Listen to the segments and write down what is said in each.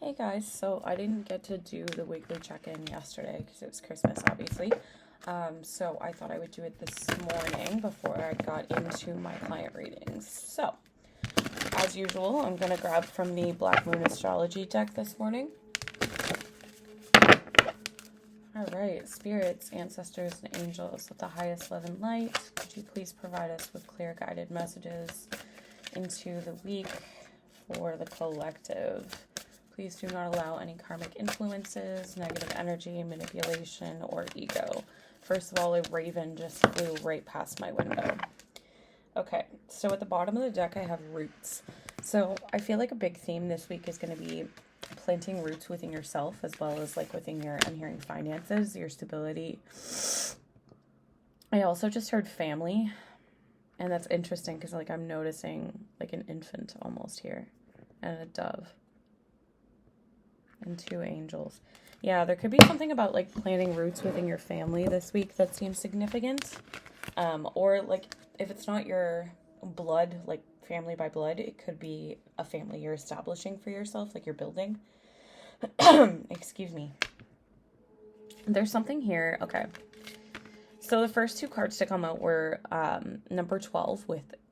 Hey guys, so I didn't get to do the weekly check-in yesterday because it was Christmas, obviously. So I thought I would do it this morning before I got into my client readings. So, as usual, I'm going to grab from the Black Moon Astrology deck this morning. Alright, spirits, ancestors, and angels with the highest love and light, could you please provide us with clear guided messages into the week for the collective? Please do not allow any karmic influences, negative energy, manipulation, or ego. First of all, a raven just flew right past my window. Okay, so at the bottom of the deck, I have roots. So I feel like a big theme this week is going to be planting roots within yourself, as well as like within your, I'm hearing finances, your stability. I also just heard family, and that's interesting because like I'm noticing like an infant almost here, and a dove. And two angels. Yeah, there could be something about like planting roots within your family this week that seems significant. Or like if it's not your blood, like family by blood, it could be a family you're establishing for yourself, like you're building. Excuse me. There's something here. Okay. So the first two cards to come out were number 12,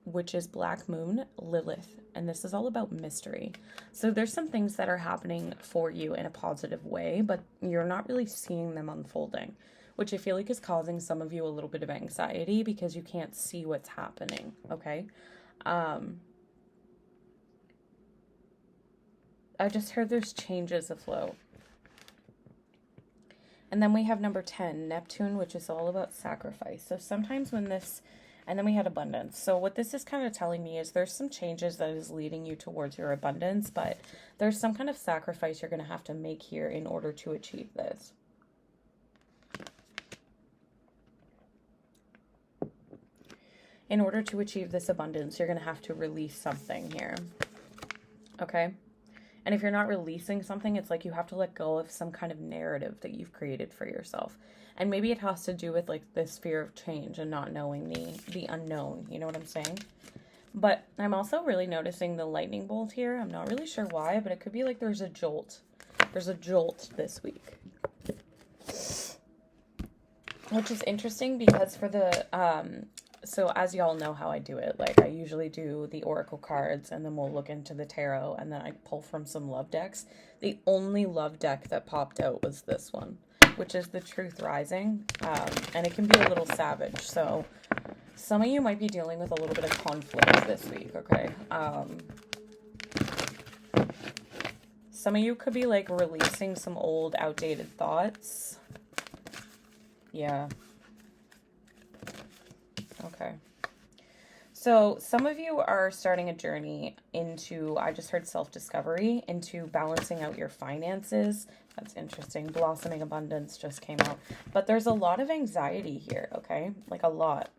which is Black Moon, Lilith. And this is all about mystery. So there's some things that are happening for you in a positive way, but you're not really seeing them unfolding, which I feel like is causing some of you a little bit of anxiety because you can't see what's happening, okay? I just heard there's changes afloat. And then we have number 10, Neptune, which is all about sacrifice. So sometimes when this... And then we had abundance. So what this is kind of telling me is there's some changes that is leading you towards your abundance, but there's some kind of sacrifice you're going to have to make here in order to achieve this. In order to achieve this abundance, you're going to have to release something here. Okay? And if you're not releasing something, it's like you have to let go of some kind of narrative that you've created for yourself. And maybe it has to do with like this fear of change and not knowing the unknown. You know what I'm saying? But I'm also really noticing the lightning bolt here. I'm not really sure why, but it could be like there's a jolt. There's a jolt this week. Which is interesting because for the... So as y'all know how I do it, like I usually do the oracle cards and then we'll look into the tarot and then I pull from some love decks. The only love deck that popped out was this one, which is the Truth Rising, and it can be a little savage. So some of you might be dealing with a little bit of conflict this week, okay? Some of you could be like releasing some old outdated thoughts. Yeah. Okay. So some of you are starting a journey into, I just heard self-discovery, into balancing out your finances. That's interesting. Blossoming abundance just came out. But there's a lot of anxiety here, okay? Like a lot.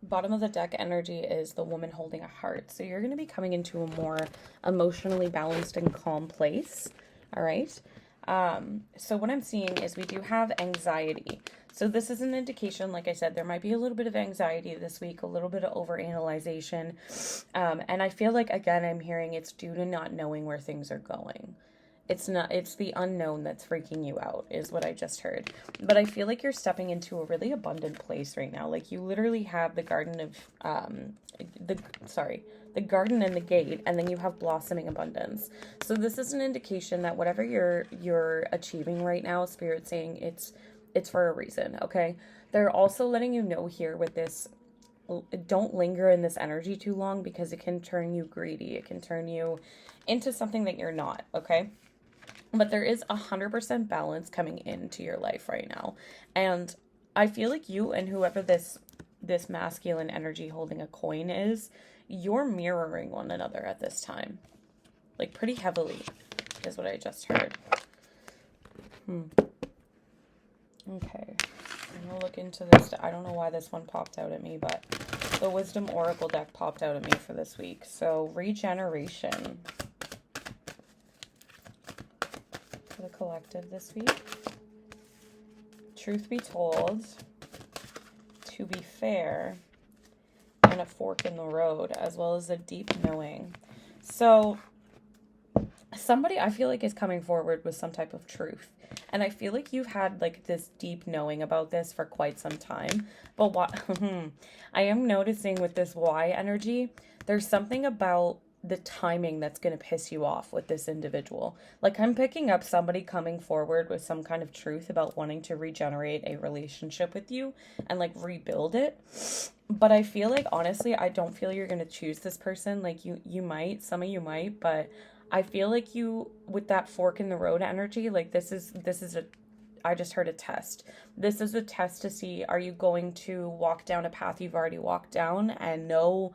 Bottom of the deck energy is the woman holding a heart. So you're going to be coming into a more emotionally balanced and calm place. All right. So what I'm seeing is we do have anxiety. So this is an indication, like I said, there might be a little bit of anxiety this week, a little bit of overanalyzation. And I feel like, again, I'm hearing it's due to not knowing where things are going. It's the unknown that's freaking you out, is what I just heard. But I feel like you're stepping into a really abundant place right now. Like you literally have the garden of, the garden and the gate, and then you have blossoming abundance. So this is an indication that whatever you're achieving right now, Spirit's saying it's for a reason, okay? They're also letting you know here with this, don't linger in this energy too long because it can turn you greedy. It can turn you into something that you're not, okay? But there is 100% balance coming into your life right now. And I feel like you and whoever this masculine energy holding a coin is, you're mirroring one another at this time. Like pretty heavily is what I just heard. Okay. I'm going to look into this. I don't know why this one popped out at me, but the Wisdom Oracle deck popped out at me for this week. So regeneration. For the collective this week. Truth be told, to be fair, and a fork in the road, as well as a deep knowing. So somebody I feel like is coming forward with some type of truth. And I feel like you've had like this deep knowing about this for quite some time. But what I am noticing with this Y energy, there's something about the timing that's going to piss you off with this individual. Like I'm picking up somebody coming forward with some kind of truth about wanting to regenerate a relationship with you and like rebuild it. But I feel like honestly, I don't feel you're going to choose this person. Like you might, some of you might, but I feel like you, with that fork in the road energy, like this is I just heard a test. This is a test to see, are you going to walk down a path you've already walked down and know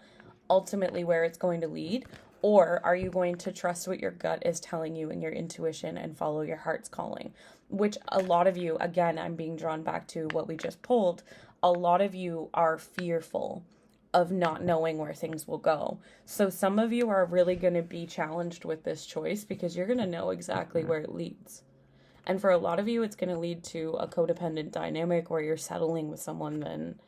ultimately where it's going to lead? Or are you going to trust what your gut is telling you and your intuition and follow your heart's calling? Which a lot of you, again, I'm being drawn back to what we just pulled. A lot of you are fearful of not knowing where things will go. So some of you are really going to be challenged with this choice because you're going to know exactly where it leads. And for a lot of you, it's going to lead to a codependent dynamic where you're settling with someone and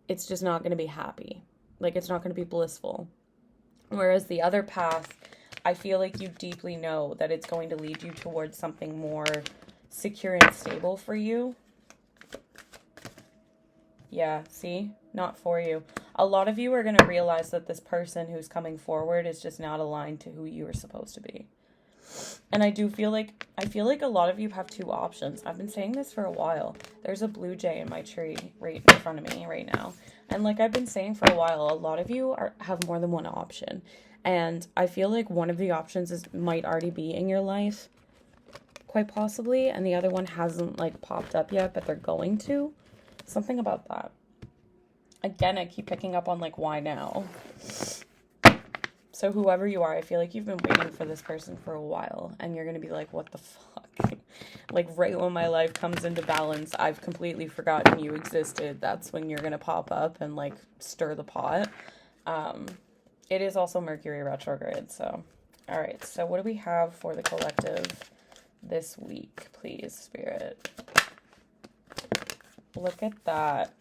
it's just not going to be happy. Like it's not going to be blissful. Whereas the other path, I feel like you deeply know that it's going to lead you towards something more secure and stable for you. Yeah, see? Not for you. A lot of you are going to realize that this person who's coming forward is just not aligned to who you are supposed to be. And I feel like a lot of you have two options. I've been saying this for a while. There's a blue jay in my tree right in front of me right now. And like I've been saying for a while, a lot of you have more than one option. And I feel like one of the options might already be in your life, quite possibly, and the other one hasn't like popped up yet, but they're going to. Something about that. Again, I keep picking up on like, why now? So whoever you are, I feel like you've been waiting for this person for a while and you're going to be like, what the fuck? Like right when my life comes into balance, I've completely forgotten you existed. That's when you're going to pop up and like stir the pot. It is also Mercury retrograde. So, all right. So what do we have for the collective this week, please, Spirit? Look at that.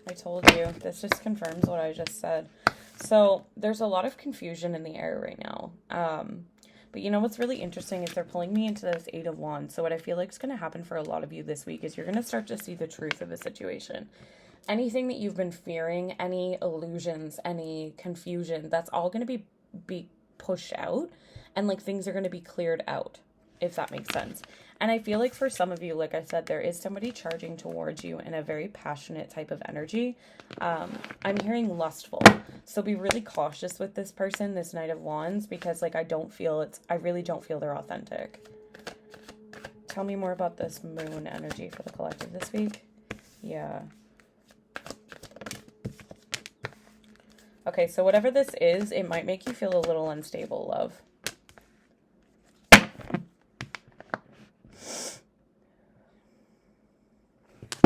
I told you. This just confirms what I just said. So there's a lot of confusion in the air right now. But you know what's really interesting is they're pulling me into this 8 of Wands. So what I feel like is going to happen for a lot of you this week is you're going to start to see the truth of the situation. Anything that you've been fearing, any illusions, any confusion, that's all going to be pushed out. And like things are going to be cleared out, if that makes sense. And I feel like for some of you, like I said, there is somebody charging towards you in a very passionate type of energy. I'm hearing lustful. So be really cautious with this person, this Knight of Wands, because like I really don't feel they're authentic. Tell me more about this moon energy for the collective this week. Yeah. Okay, so whatever this is, it might make you feel a little unstable, love.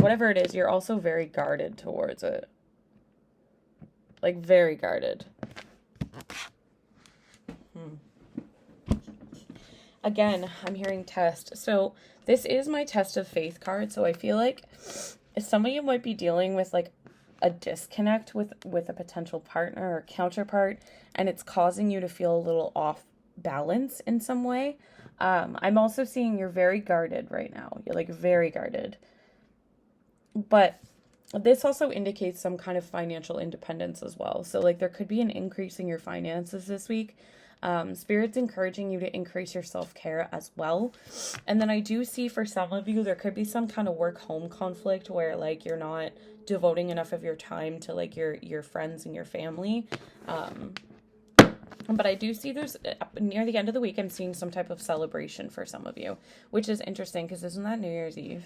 Whatever it is, you're also very guarded towards it. Like, very guarded. Again, I'm hearing test. So, this is my test of faith card. So, I feel like some of you might be dealing with, like, a disconnect with a potential partner or counterpart. And it's causing you to feel a little off balance in some way. I'm also seeing you're very guarded right now. You're, like, very guarded. But this also indicates some kind of financial independence as well. So like there could be an increase in your finances this week. Spirit's encouraging you to increase your self-care as well. And then I do see for some of you, there could be some kind of work-home conflict where like you're not devoting enough of your time to like your friends and your family. But I do see there's near the end of the week, I'm seeing some type of celebration for some of you, which is interesting because isn't that New Year's Eve?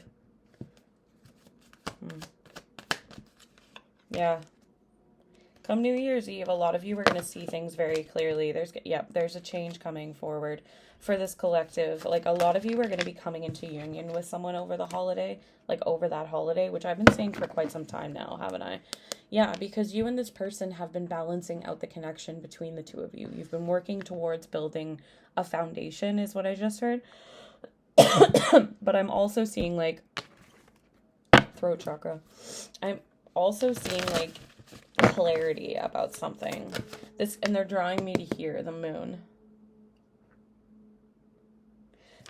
Yeah. Come New Year's Eve, a lot of you are going to see things very clearly. There's a change coming forward for this collective. Like, a lot of you are going to be coming into union with someone over the holiday, like, over that holiday, which I've been saying for quite some time now, haven't I? Yeah, because you and this person have been balancing out the connection between the two of you. You've been working towards building a foundation, is what I just heard. But I'm also seeing, like, throat chakra. I'm also seeing like clarity about something. And they're drawing me to here, the moon.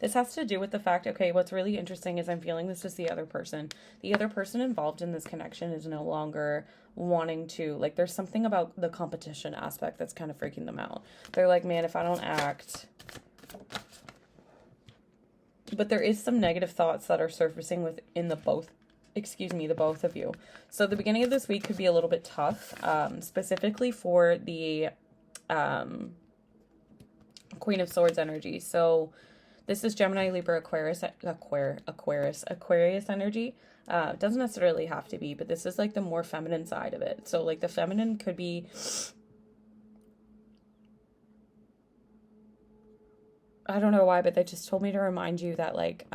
This has to do with the fact, okay, what's really interesting is I'm feeling this is the other person. The other person involved in this connection is no longer wanting to, like, there's something about the competition aspect that's kind of freaking them out. They're like, man, if I don't act. But there is some negative thoughts that are surfacing within the both of you. So the beginning of this week could be a little bit tough, specifically for the Queen of Swords energy. So this is Gemini, Libra, Aquarius energy. It doesn't necessarily have to be, but this is like the more feminine side of it. So like the feminine could be, I don't know why, but they just told me to remind you that like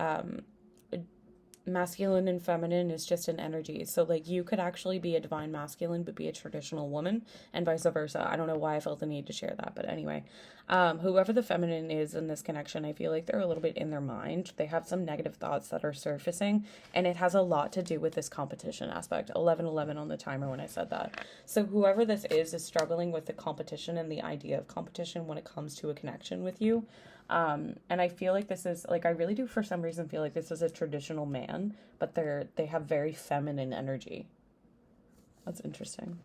masculine and feminine is just an energy. So like you could actually be a divine masculine but be a traditional woman, and vice versa. I don't know why I felt the need to share that, but anyway, whoever the feminine is in this connection, I feel like they're a little bit in their mind. They have some negative thoughts that are surfacing, and it has a lot to do with this competition aspect. 11:11 on the timer when I said that. So whoever this is struggling with the competition and the idea of competition when it comes to a connection with you. And I feel like this is, like, I really do for some reason feel like this is a traditional man, but they have very feminine energy. That's interesting.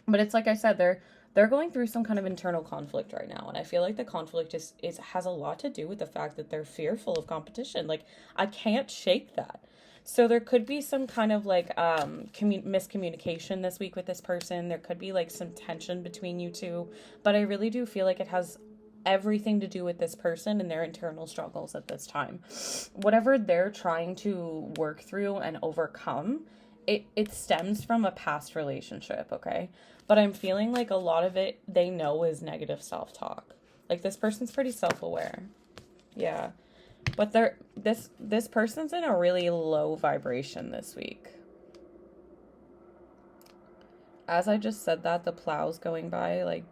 But it's like I said, they're going through some kind of internal conflict right now, and I feel like the conflict has a lot to do with the fact that they're fearful of competition. Like, I can't shake that. So there could be some kind of like miscommunication this week with this person. There could be like some tension between you two, but I really do feel like it has everything to do with this person and their internal struggles at this time. Whatever they're trying to work through and overcome, it stems from a past relationship, okay? But I'm feeling like a lot of it they know is negative self-talk. Like this person's pretty self-aware. Yeah. But this person's in a really low vibration this week. As I just said that, the plow's going by, like,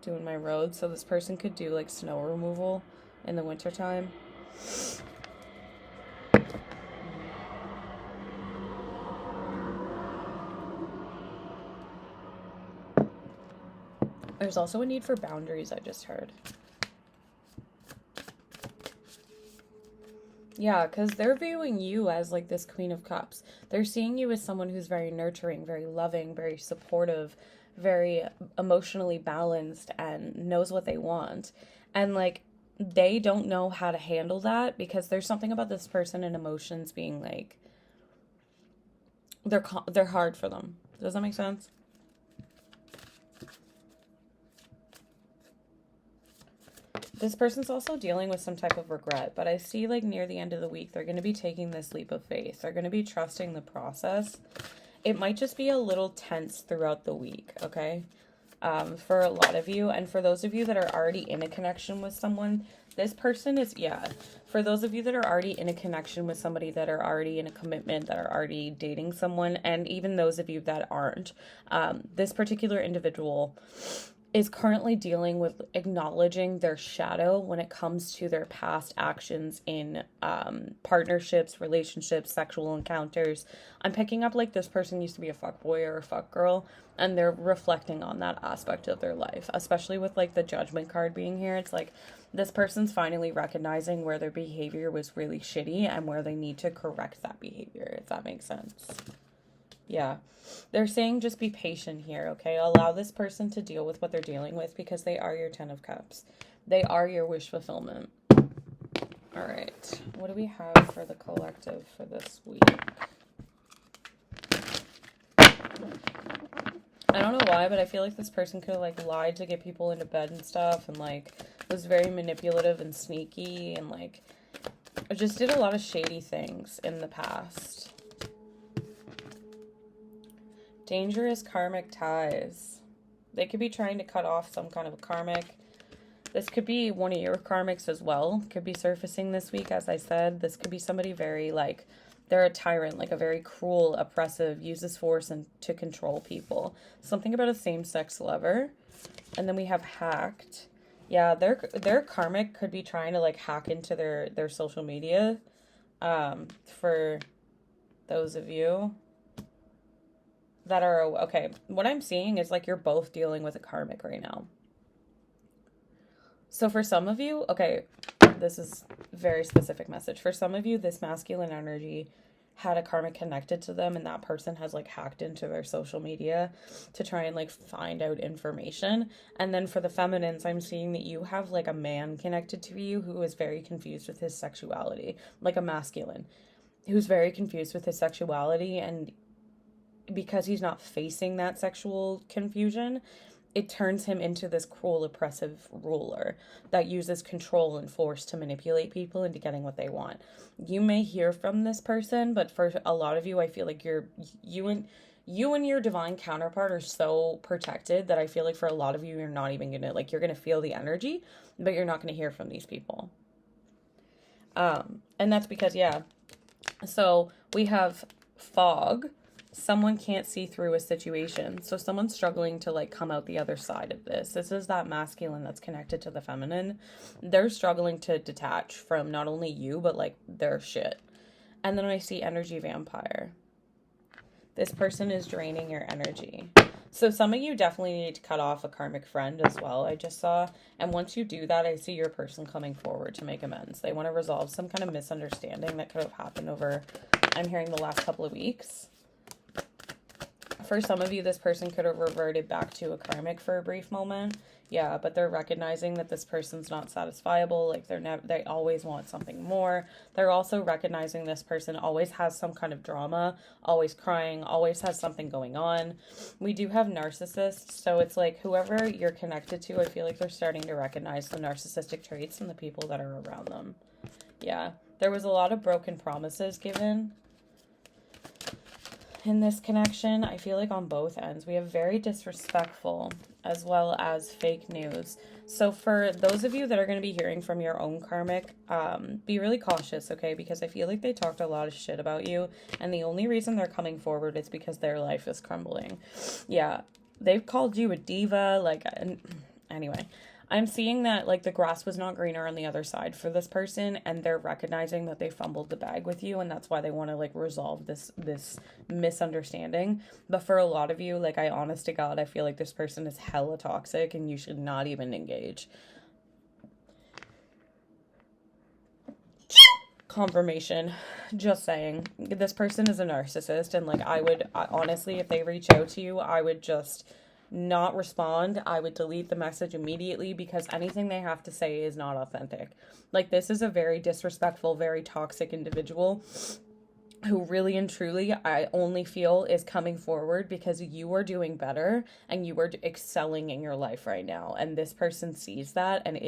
doing my road, so this person could do like snow removal in the wintertime. There's also a need for boundaries, I just heard. Yeah, because they're viewing you as like this Queen of Cups. They're seeing you as someone who's very nurturing, very loving, very supportive, very emotionally balanced, and knows what they want. And like they don't know how to handle that because there's something about this person and emotions being like they're hard for them. Does that make sense? This person's also dealing with some type of regret, but I see like near the end of the week, they're going to be taking this leap of faith. They're going to be trusting the process. It might just be a little tense throughout the week, okay? For a lot of you, and for those of you that are already in a connection with someone, this person is, for those of you that are already in a connection with somebody, that are already in a commitment, that are already dating someone, and even those of you that aren't, this particular individual is currently dealing with acknowledging their shadow when it comes to their past actions in partnerships, relationships, sexual encounters. I'm picking up like this person used to be a fuckboy or a fuckgirl, and they're reflecting on that aspect of their life, especially with like the Judgment card being here. It's like this person's finally recognizing where their behavior was really shitty and where they need to correct that behavior, if that makes sense. Yeah. They're saying just be patient here, okay? Allow this person to deal with what they're dealing with because they are your 10 of Cups. They are your wish fulfillment. All right. What do we have for the collective for this week? I don't know why, but I feel like this person could have like lied to get people into bed and stuff, and like was very manipulative and sneaky, and like just did a lot of shady things in the past. Dangerous karmic ties. They could be trying to cut off some kind of a karmic. This could be one of your karmics as well. Could be surfacing this week, as I said. This could be somebody very, like, they're a tyrant, like a very cruel, oppressive, uses force and to control people. Something about a same-sex lover. And then we have hacked. Yeah, their karmic could be trying to, like, hack into their social media. For those of you. that are, okay, what I'm seeing is like you're both dealing with a karmic right now. So for some of you, okay, this is a very specific message. For some of you, this masculine energy had a karmic connected to them, and that person has like hacked into their social media to try and like find out information. And then for the feminines, I'm seeing that you have like a man connected to you who is very confused with his sexuality, like a masculine who's very confused with his sexuality, and because he's not facing that sexual confusion, it turns him into this cruel, oppressive ruler that uses control and force to manipulate people into getting what they want. You may hear from this person, but for a lot of you, I feel like you and your divine counterpart are so protected that I feel like for a lot of you, you're not even gonna, like, you're gonna feel the energy, but you're not gonna hear from these people. And that's because, yeah. So we have fog. Someone can't see through a situation. So someone's struggling to like come out the other side of this. This is that masculine that's connected to the feminine. They're struggling to detach from not only you, but like their shit. And then I see energy vampire. This person is draining your energy. So some of you definitely need to cut off a karmic friend as well, I just saw. And once you do that, I see your person coming forward to make amends. They want to resolve some kind of misunderstanding that could have happened over, I'm hearing, the last couple of weeks. For some of you, this person could have reverted back to a karmic for a brief moment. Yeah, but they're recognizing that this person's not satisfiable. Like they always want something more. They're also recognizing this person always has some kind of drama, always crying, always has something going on. We do have narcissists, so it's like whoever you're connected to, I feel like they're starting to recognize the narcissistic traits in the people that are around them. Yeah, there was a lot of broken promises given in this connection. I feel like on both ends we have very disrespectful as well as fake news. So for those of you that are going to be hearing from your own karmic, be really cautious, okay? Because I feel like they talked a lot of shit about you, and the only reason they're coming forward is because their life is crumbling. Yeah, they've called you a diva, like, anyway. I'm seeing that, like, the grass was not greener on the other side for this person, and they're recognizing that they fumbled the bag with you, and that's why they want to, like, resolve this misunderstanding. But for a lot of you, like, honest to God, I feel like this person is hella toxic, and you should not even engage. Confirmation. Just saying. This person is a narcissist, and, like, honestly, if they reach out to you, I would just not respond. I would delete the message immediately, because anything they have to say is not authentic. Like, this is a very disrespectful, very toxic individual who really and truly, I only feel, is coming forward because you are doing better and you are excelling in your life right now. And this person sees that, and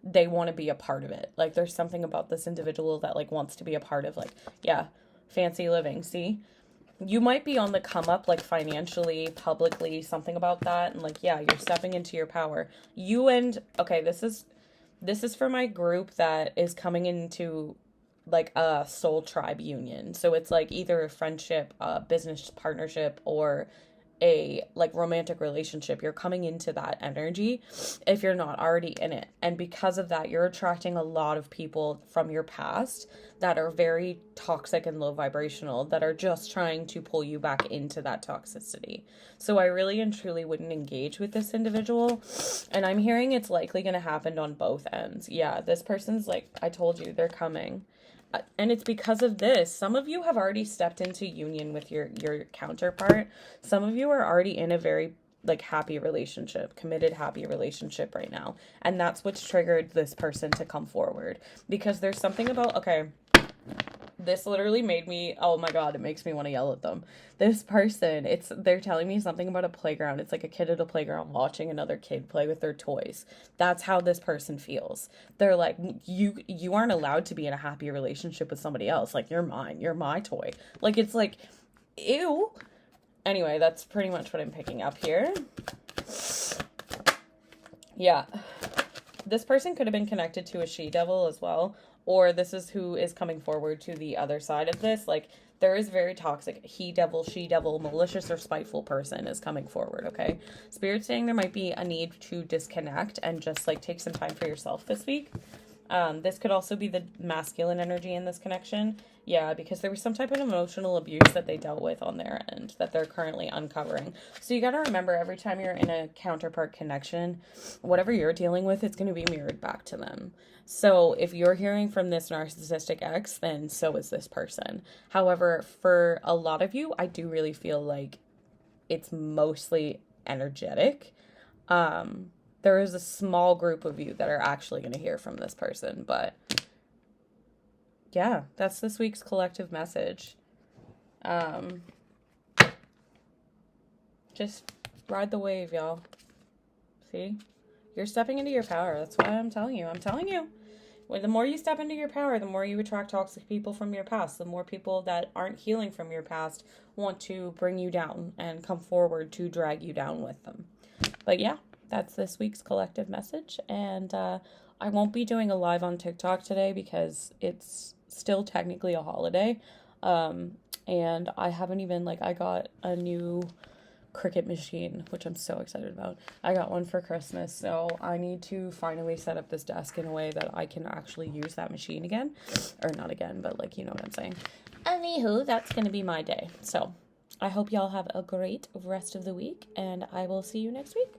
they want to be a part of it. Like, there's something about this individual that, like, wants to be a part of, like, yeah, fancy living. See? You might be on the come up, like, financially, publicly, something about that. And, like, yeah, you're stepping into your power. Okay, this is for my group that is coming into, like, a soul tribe union. So it's, like, either a friendship, a business partnership, or a, like, romantic relationship. You're coming into that energy if you're not already in it. And because of that, you're attracting a lot of people from your past that are very toxic and low vibrational, that are just trying to pull you back into that toxicity. So I really and truly wouldn't engage with this individual. And I'm hearing it's likely going to happen on both ends. Yeah, this person's, like, I told you, they're coming. And it's because of this. Some of you have already stepped into union with your counterpart. Some of you are already in a very, like, happy relationship, committed, happy relationship right now. And that's what's triggered this person to come forward. Because there's something about, okay, this literally made me, oh my God, it makes me want to yell at them. This person, they're telling me something about a playground. It's like a kid at a playground watching another kid play with their toys. That's how this person feels. They're like, you aren't allowed to be in a happy relationship with somebody else. Like, you're mine. You're my toy. Like, it's like, ew. Anyway, that's pretty much what I'm picking up here. Yeah. This person could have been connected to a she-devil as well. Or this is who is coming forward to the other side of this. Like, there is very toxic he-devil, she-devil, malicious or spiteful person is coming forward, okay? Spirit's saying there might be a need to disconnect and just, like, take some time for yourself this week. This could also be the masculine energy in this connection. Yeah, because there was some type of emotional abuse that they dealt with on their end that they're currently uncovering. So you got to remember, every time you're in a counterpart connection, whatever you're dealing with, it's going to be mirrored back to them. So if you're hearing from this narcissistic ex, then so is this person. However, for a lot of you, I do really feel like it's mostly energetic. There is a small group of you that are actually going to hear from this person, but yeah, that's this week's collective message. Just ride the wave, y'all. See? You're stepping into your power. That's why I'm telling you. I'm telling you. The more you step into your power, the more you attract toxic people from your past. The more people that aren't healing from your past want to bring you down and come forward to drag you down with them. But yeah, that's this week's collective message. And I won't be doing a live on TikTok today because it's still technically a holiday. And I haven't even, I got a new Cricut machine, which I'm so excited about. I got one for Christmas, so I need to finally set up this desk in a way that I can actually use that machine again. Or not again, but you know what I'm saying. Anywho, that's going to be my day. So I hope y'all have a great rest of the week, and I will see you next week.